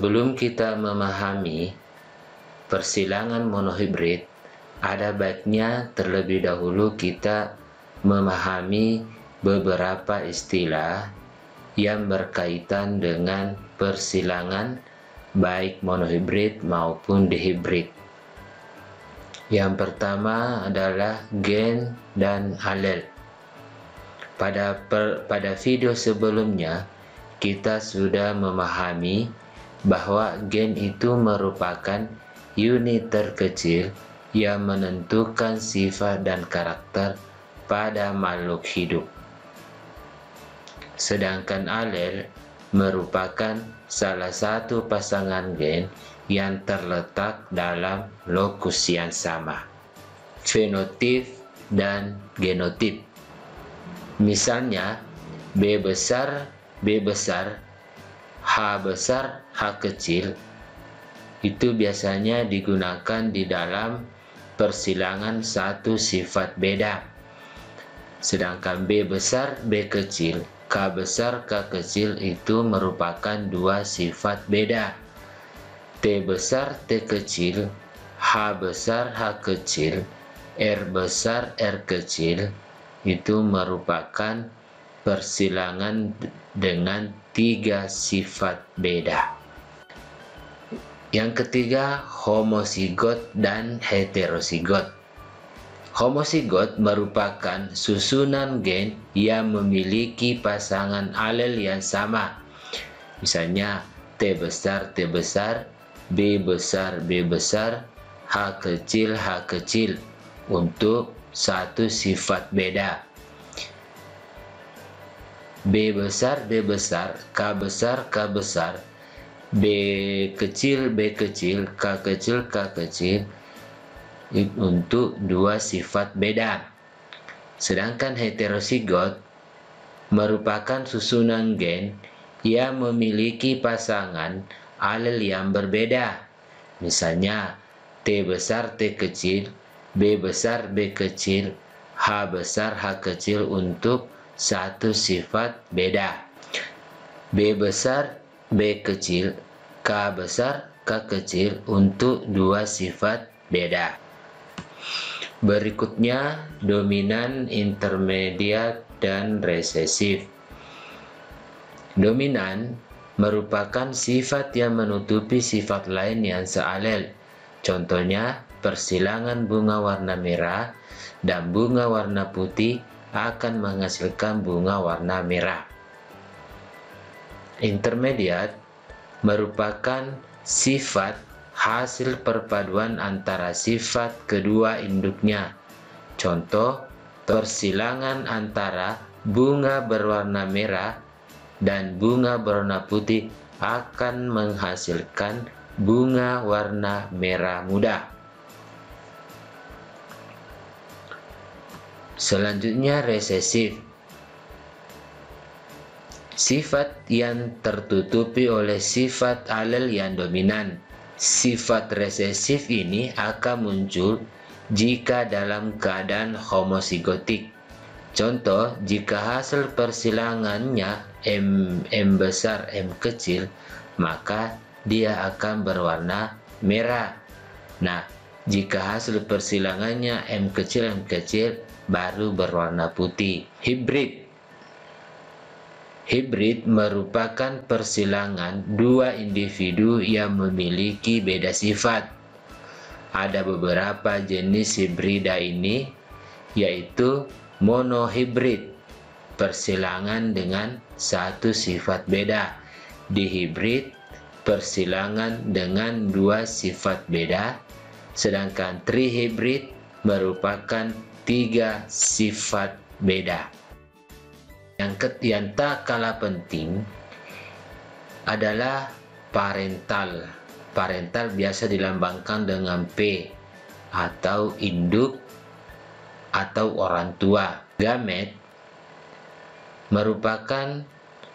Sebelum kita memahami persilangan monohibrid, ada baiknya terlebih dahulu kita memahami beberapa istilah yang berkaitan dengan persilangan baik monohibrid maupun dihibrid. Yang pertama adalah gen dan alel. Pada video sebelumnya kita sudah memahami bahwa gen itu merupakan unit terkecil yang menentukan sifat dan karakter pada makhluk hidup. Sedangkan alel merupakan salah satu pasangan gen yang terletak dalam lokus yang sama, fenotip dan genotip. Misalnya, B besar, H besar, H kecil, itu biasanya digunakan di dalam persilangan satu sifat beda. Sedangkan B besar, B kecil, K besar, K kecil itu merupakan dua sifat beda. T besar, T kecil, H besar, H kecil, R besar, R kecil, itu merupakan persilangan dengan tiga sifat beda. Yang ketiga, homozigot dan heterozigot. Homozigot merupakan susunan gen yang memiliki pasangan alel yang sama. Misalnya T besar, T besar, B besar, B besar, H kecil, H kecil untuk satu sifat beda. B besar, B besar, K besar, K besar, B kecil, B kecil, K kecil, K kecil untuk dua sifat beda. Sedangkan heterozigot merupakan susunan gen yang memiliki pasangan alel yang berbeda. Misalnya T besar, T kecil, B besar, B kecil, H besar, H kecil untuk satu sifat beda. B besar, B kecil, K besar, K kecil untuk dua sifat beda. Berikutnya, dominan, intermediat, dan resesif. Dominan merupakan sifat yang menutupi sifat lain yang sealel. Contohnya, persilangan bunga warna merah dan bunga warna putih akan menghasilkan bunga warna merah. Intermediat merupakan sifat hasil perpaduan antara sifat kedua induknya. Contoh, persilangan antara bunga berwarna merah dan bunga berwarna putih akan menghasilkan bunga warna merah muda. Selanjutnya, resesif. Sifat yang tertutupi oleh sifat alel yang dominan. Sifat resesif ini akan muncul jika dalam keadaan homozigotik. Contoh, jika hasil persilangannya M besar, M kecil, maka dia akan berwarna merah. Nah, jika hasil persilangannya M kecil, baru berwarna putih. Hibrid merupakan persilangan dua individu yang memiliki beda sifat. Ada beberapa jenis hibrida ini, yaitu monohibrid, persilangan dengan satu sifat beda. Dihibrid, persilangan dengan dua sifat beda. Sedangkan trihibrid merupakan tiga sifat beda. Yang tak kalah penting adalah parental. Parental biasa dilambangkan dengan P atau induk atau orang tua. Gamet merupakan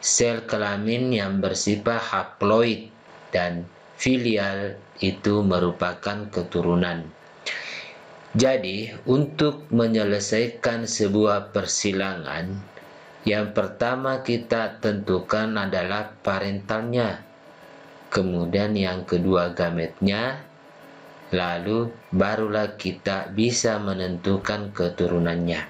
sel kelamin yang bersifat haploid dan filial itu merupakan keturunan. Jadi, untuk menyelesaikan sebuah persilangan, yang pertama kita tentukan adalah parentalnya. kemudian yang kedua gametnya, lalu barulah kita bisa menentukan keturunannya.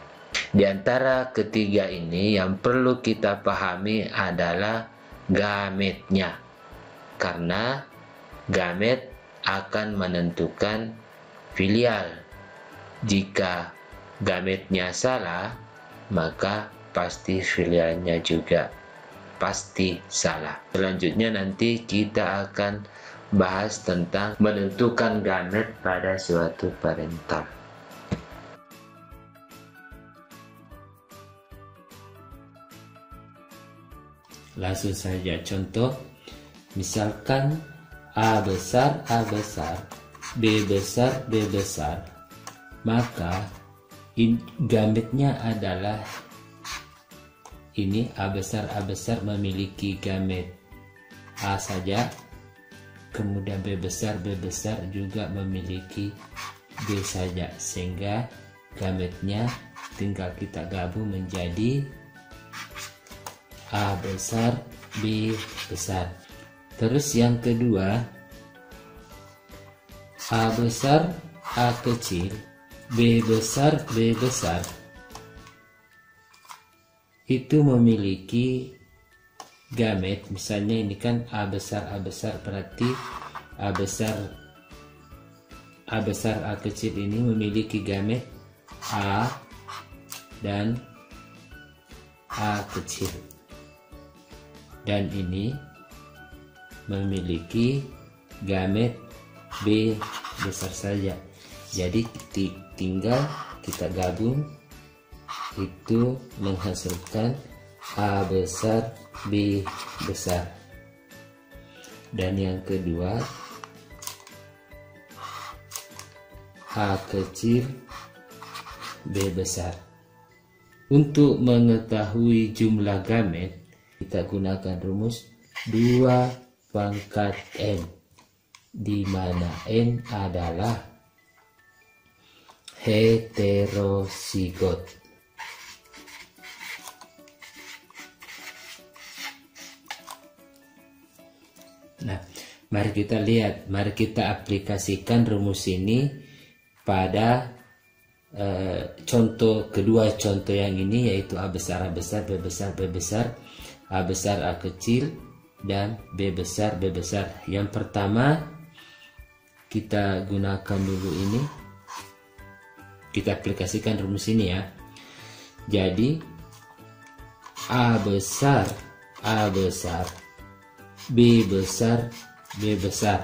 Di antara ketiga ini yang perlu kita pahami adalah gametnya, karena gamet akan menentukan filial. Jika gametnya salah, maka pasti filialnya juga pasti salah. Selanjutnya nanti kita akan bahas tentang menentukan gamet pada suatu parental. Langsung saja contoh, misalkan A besar, B besar, maka gametnya adalah ini. A besar memiliki gamet A saja, kemudian B besar juga memiliki B saja, sehingga gametnya tinggal kita gabung menjadi A besar, B besar. Terus yang kedua, A besar, A kecil, B besar, itu memiliki gamet. Misalnya ini kan A besar, berarti A besar, A kecil ini memiliki gamet A dan A kecil, dan ini memiliki gamet B besar saja. Jadi tinggal kita gabung, itu menghasilkan A besar, B besar. Dan yang kedua, A kecil, B besar. Untuk mengetahui jumlah gamet, kita gunakan rumus 2 pangkat N, di mana N adalah heterozigot. Nah, mari kita lihat, mari kita aplikasikan rumus ini pada kedua contoh yang ini, yaitu A besar, B besar, A besar, A kecil, dan B besar. Yang pertama kita gunakan dulu ini, kita aplikasikan rumus ini ya. Jadi A besar, B besar.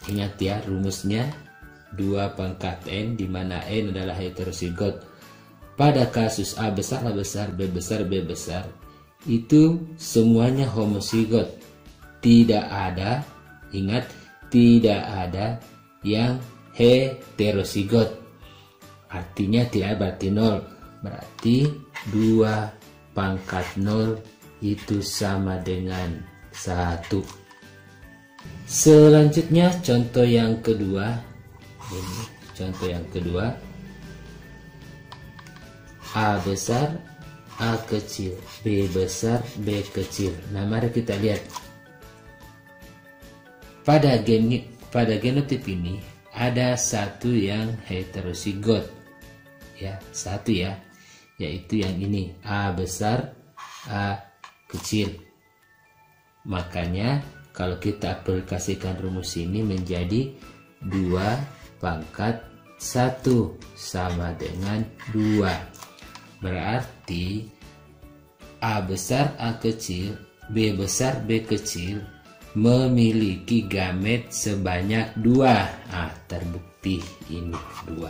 Ingat ya, rumusnya 2 pangkat N, di mana N adalah heterozigot. Pada kasus A besar, B besar, itu semuanya homozigot. Tidak ada, ingat, tidak ada yang heterozigot. Artinya tidak, berarti 0. Berarti 2 pangkat 0 itu sama dengan 1. Selanjutnya contoh yang kedua. Ini contoh yang kedua. A besar, A kecil, B besar, B kecil. Nah, mari kita lihat. Pada genotip ini ada satu yang heterozigot. Ya, satu ya. Yaitu yang ini, A besar, A kecil. Makanya kalau kita aplikasikan rumus ini menjadi 2 pangkat 1 sama dengan 2. Berarti A besar, A kecil, B besar, B kecil memiliki gamet sebanyak 2. Terbukti ini 2.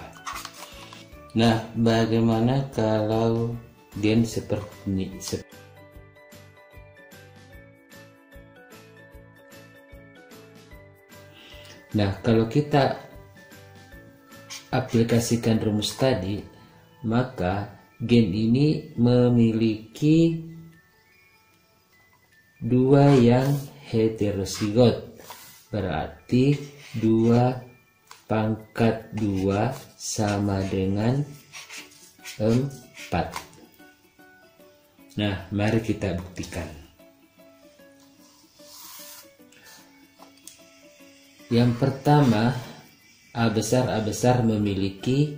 Nah, bagaimana kalau gen seperti ini? Nah, kalau kita aplikasikan rumus tadi, maka gen ini memiliki 2 yang heterozigot. Berarti 2 pangkat 2 sama dengan 4. Nah, mari kita buktikan. Yang pertama, A besar memiliki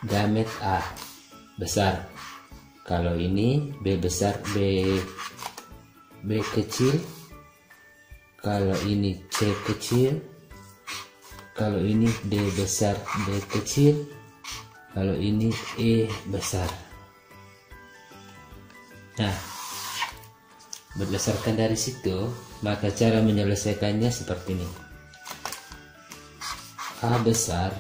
gamet A besar. Kalau ini B besar B kecil. Kalau ini C kecil. Kalau ini D besar D kecil. Kalau ini E besar. Nah, berdasarkan dari situ, maka cara menyelesaikannya seperti ini. A besar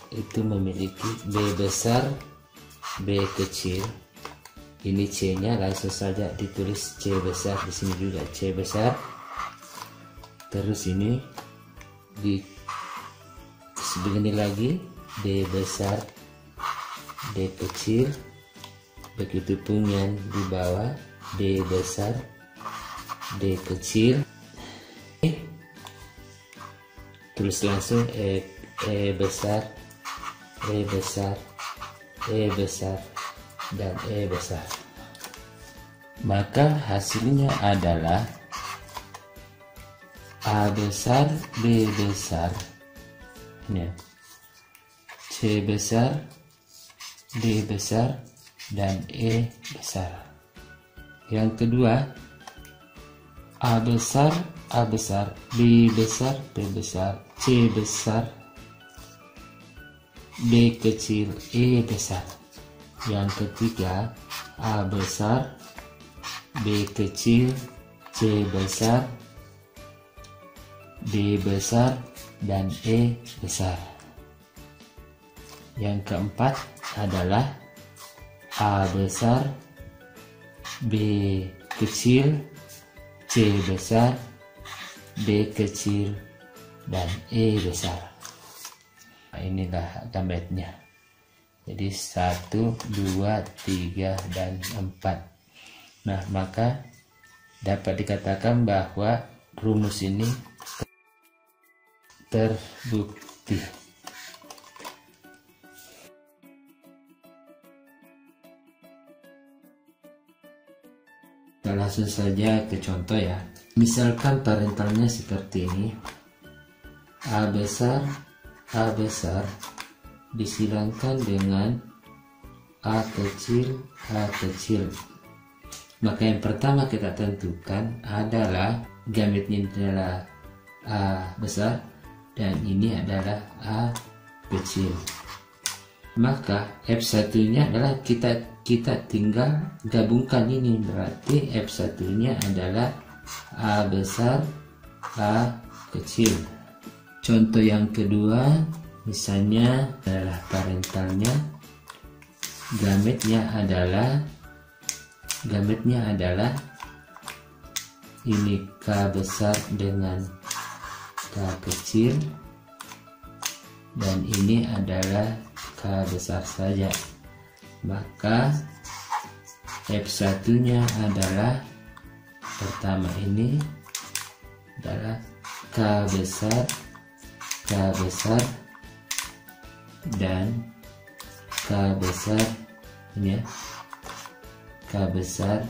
itu memiliki B besar B kecil. Ini C-nya langsung saja ditulis C besar, di sini juga C besar. Terus ini di begini lagi, D besar D kecil. Begitu pun yang di bawah, D besar D kecil. Tulis langsung E besar E besar E besar dan E besar. Maka hasilnya adalah A besar B besar, ini ya, C besar D besar dan E besar. Yang kedua, A besar B besar B besar C besar D kecil E besar. Yang ketiga, A besar B kecil C besar D besar dan E besar. Yang keempat adalah A besar B kecil C besar D kecil dan E besar. Nah, inilah gametnya. Jadi 1, 2, 3, dan 4. Nah, maka dapat dikatakan bahwa rumus ini terbukti. Kita langsung saja ke contoh ya. Misalkan parentalnya seperti ini. A besar disilangkan dengan A kecil. Maka yang pertama kita tentukan adalah gametnya adalah A besar dan ini adalah A kecil. Maka F1 nya adalah kita tinggal gabungkan ini, berarti F1 nya adalah A besar A kecil. Contoh yang kedua, misalnya adalah parentalnya, gametnya adalah ini K besar dengan K kecil, dan ini adalah K besar saja. Maka F1 nya adalah pertama ini adalah K besar dan K besar ini ya, K besar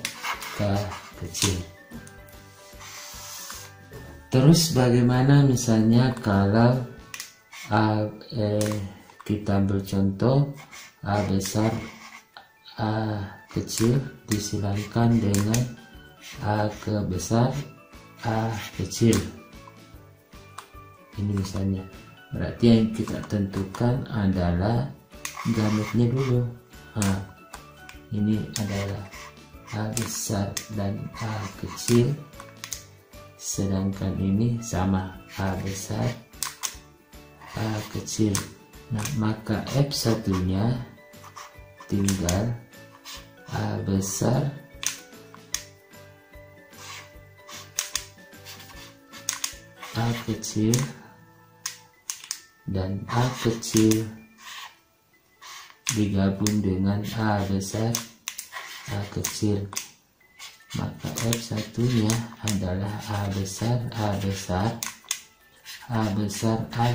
K kecil. Terus bagaimana misalnya kalau kita ambil contoh A besar A kecil disilangkan dengan A besar A kecil. Ini misalnya, berarti yang kita tentukan adalah gametnya dulu. Nah, ini adalah A besar dan A kecil, sedangkan ini sama A besar A kecil. Nah, maka F1 nya tinggal A besar A kecil dan A kecil digabung dengan A besar A kecil. Maka F1 nya adalah A besar A kecil, A besar A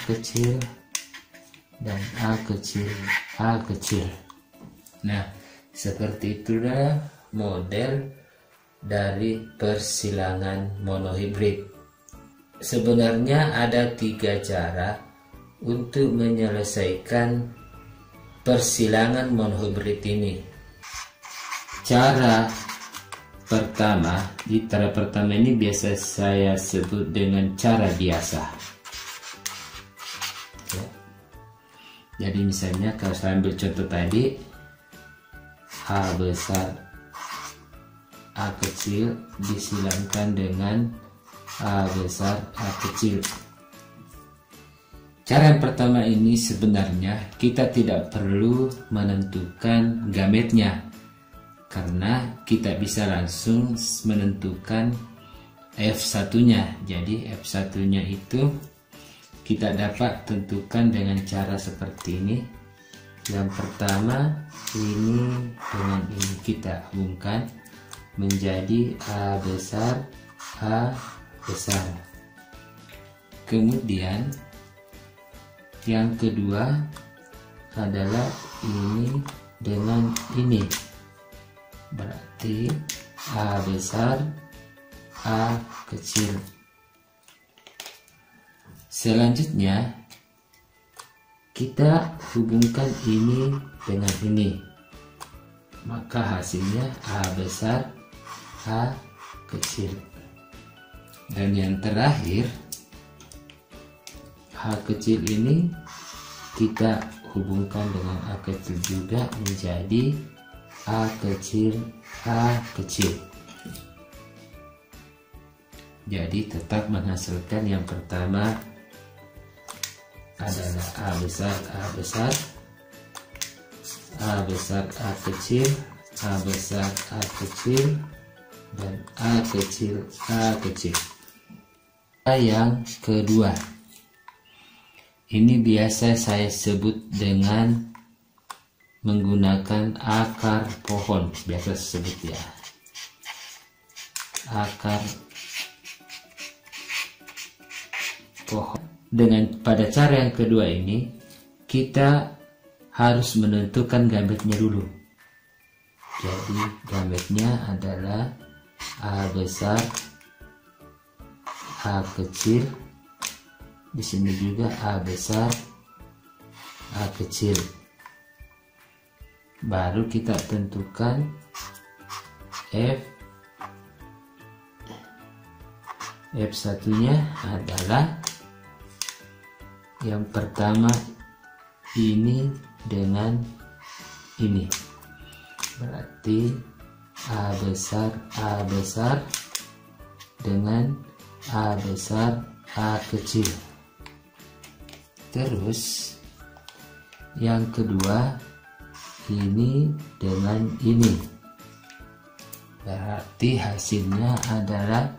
kecil, dan A kecil. Nah, seperti itulah model dari persilangan monohibrid. Sebenarnya ada 3 cara untuk menyelesaikan persilangan monohibrid ini. Cara pertama ini biasa saya sebut dengan cara biasa. Ya. Jadi misalnya kalau saya ambil contoh tadi, A besar A kecil disilangkan dengan A besar A kecil. Cara yang pertama ini sebenarnya kita tidak perlu menentukan gametnya, karena kita bisa langsung menentukan F1-nya. Jadi F1-nya itu kita dapat tentukan dengan cara seperti ini. Yang pertama ini dengan ini kita hubungkan menjadi A besar A besar. Kemudian yang kedua adalah ini dengan ini. Berarti A besar A kecil. Selanjutnya kita hubungkan ini dengan ini, maka hasilnya A besar A kecil. Dan yang terakhir A kecil ini kita hubungkan dengan A kecil juga menjadi A kecil A kecil. Jadi tetap menghasilkan yang pertama adalah A besar A besar, A besar A kecil, A besar A kecil, dan A kecil A kecil. Yang kedua ini biasa saya sebut dengan menggunakan akar pohon, biasa sebut ya, akar pohon. Dengan pada cara yang kedua ini kita harus menentukan gametnya dulu. Jadi gametnya adalah A besar A kecil, di sini juga A besar A kecil. Baru kita tentukan F1-nya adalah yang pertama ini dengan ini. Berarti A besar dengan A besar A kecil. Terus yang kedua ini dengan ini. Berarti hasilnya adalah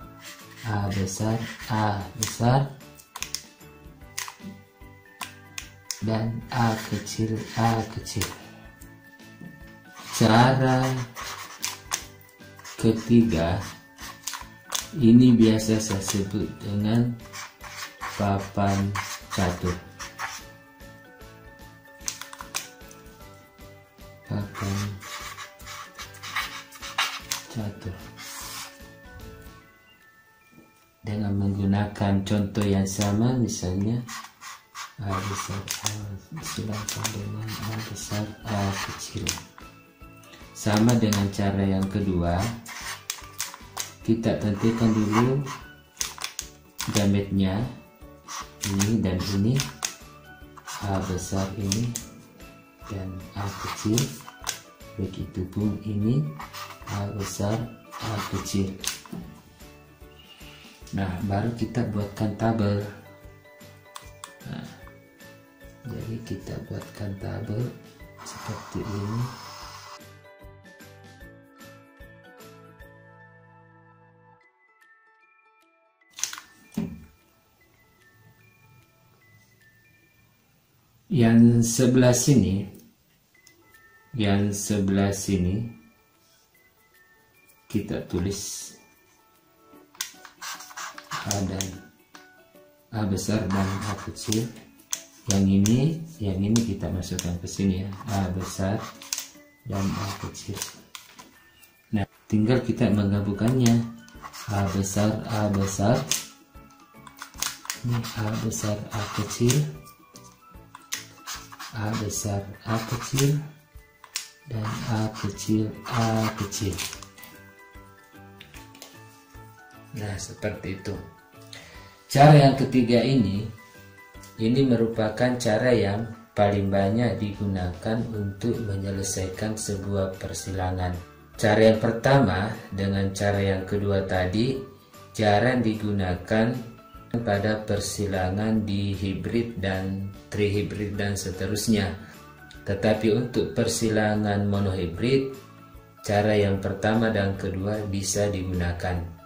A besar dan A kecil. Cara ketiga ini biasa saya sebut dengan papan catur. Papan catur. Dengan menggunakan contoh yang sama, misalnya A besar A disilangkan dengan A besar A kecil. Sama dengan cara yang kedua, kita tentukan dulu gametnya ini dan ini, A besar ini dan A kecil. Begitupun ini A besar A kecil. Nah, baru kita buatkan tabel. Nah, jadi kita buatkan tabel seperti ini. Yang sebelah sini kita tulis A dan A besar dan A kecil. Yang ini kita masukkan ke sini ya, A besar dan A kecil. Nah, tinggal kita menggabungkannya. A besar, ini A besar, A kecil, A besar, A kecil, dan A kecil, A kecil. Nah, seperti itu. Cara yang ketiga ini merupakan cara yang paling banyak digunakan untuk menyelesaikan sebuah persilangan. Cara yang pertama dengan cara yang kedua tadi jarang digunakan pada persilangan di hibrid dan trihibrid dan seterusnya. Tetapi untuk persilangan monohibrid, cara yang pertama dan kedua bisa digunakan.